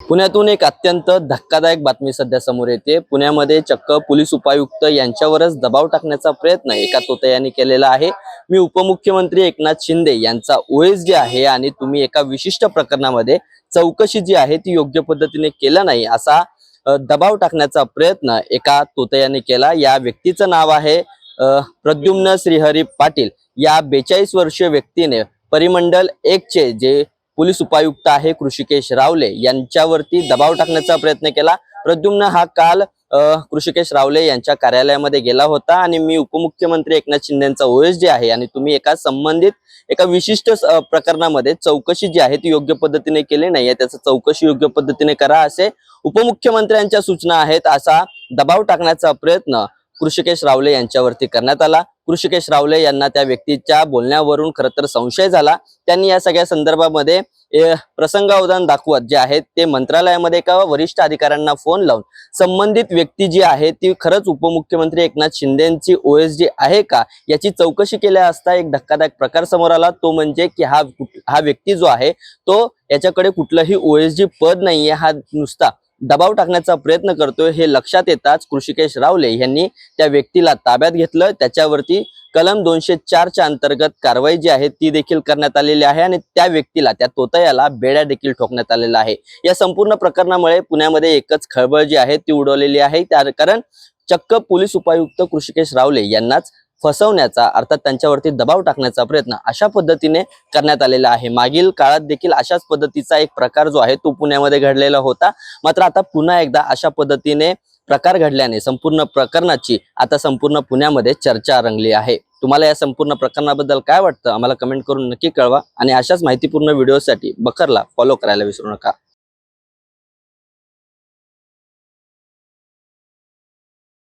पुण्यातून एक अत्यंत धक्कादायक बातमी सध्या समोर येते। पुण्यामध्ये चक्क पोलीस उपायुक्त यांच्यावरच दबाव टाकण्याचा प्रयत्न एका तोतयाने केलेला आहे। मी उपमुख्यमंत्री एकनाथ शिंदे यांचा ओएसडी आहे आणि तुम्ही एका विशिष्ट प्रकरणामध्ये चौकशी जी आहे ती योग्य पद्धतीने केला नाही असा दबाव टाकण्याचा प्रयत्न एका तोतयाने केला। या व्यक्तीचं नाव आहे प्रद्युम्न श्रीहरी पाटील। या 42 वर्षीय व्यक्तीने परिमंडल 1 चे जे पोलीस उपायुक्त आहे कृषिकेश रावले यांच्यावरती दबाव टाकण्याचा प्रयत्न केला। प्रद्युम्न हा काल कृषिकेश रावले यांच्या कार्यालयामध्ये गेला होता आणि मी उपमुख्यमंत्री एकनाथ शिंदेंचा ओएसडी आहे आणि तुम्ही एका विशिष्ट प्रकरणामध्ये चौकशी जी आहे ती योग्य पद्धतीने केली नाहीये, त्याचं चौकशी योग्य पद्धतीने करा असे उपमुख्यमंत्र्यांच्या सूचना आहेत असा दबाव टाकण्याचा प्रयत्न कृषिकेश रावले यांच्यावरती करण्यात आला। कृषिकेश रावले यांना त्या व्यक्तीच्या बोलण्यावरून खरं तर संशय झाला। त्यांनी या सगळ्या संदर्भामध्ये प्रसंगावधान दाखवत जे आहे ते मंत्रालयामध्ये एका वरिष्ठ अधिकाऱ्यांना फोन लावून संबंधित व्यक्ती जी आहे ती खरंच उपमुख्यमंत्री एकनाथ शिंदेंची ओएसडी आहे का याची चौकशी केल्या असता एक धक्कादायक प्रकार समोर आला। तो म्हणजे की हा व्यक्ती जो आहे तो याच्याकडे कुठलंही ओएसडी पद नाहीये, हा नुसता दबाव टाकण्याचा प्रयत्न करतोय हे लक्षात येताच कृषिकेश रावले यांनी त्या व्यक्तीला ताब्यात घेतलं। त्याच्यावरती कलम 204 च्या अंतर्गत कारवाई जी आहे ती देखील करण्यात आलेली आहे आणि त्या व्यक्तीला त्या तोतयाला बेड्या देखील ठोकण्यात आलेला आहे। या संपूर्ण प्रकरणामुळे पुण्यामध्ये एकच खळबळ जी आहे ती उडवलेली आहे, कारण चक्क पोलीस उपायुक्त कृषिकेश रावले यांनाच फसवण्याचा अर्थात त्यांच्यावरती दबाव टाकण्याचा प्रयत्न अशा पद्धतीने करण्यात आलेला आहे। मागील काळात देखील अशाच पद्धतीचा एक प्रकार जो आहे तो पुण्यामध्ये घडलेला होता। मात्र आता पुन्हा एकदा अशा पद्धतीने प्रकार घडल्याने संपूर्ण प्रकरणाची आता संपूर्ण पुण्यामध्ये चर्चा रंगली आहे। तुम्हाला या संपूर्ण प्रकरणाबद्दल काय वाटतं आम्हाला कमेंट करून नक्की कळवा आणि अशाच माहितीपूर्ण व्हिडिओसाठी बखरला फॉलो करायला विसरू नका।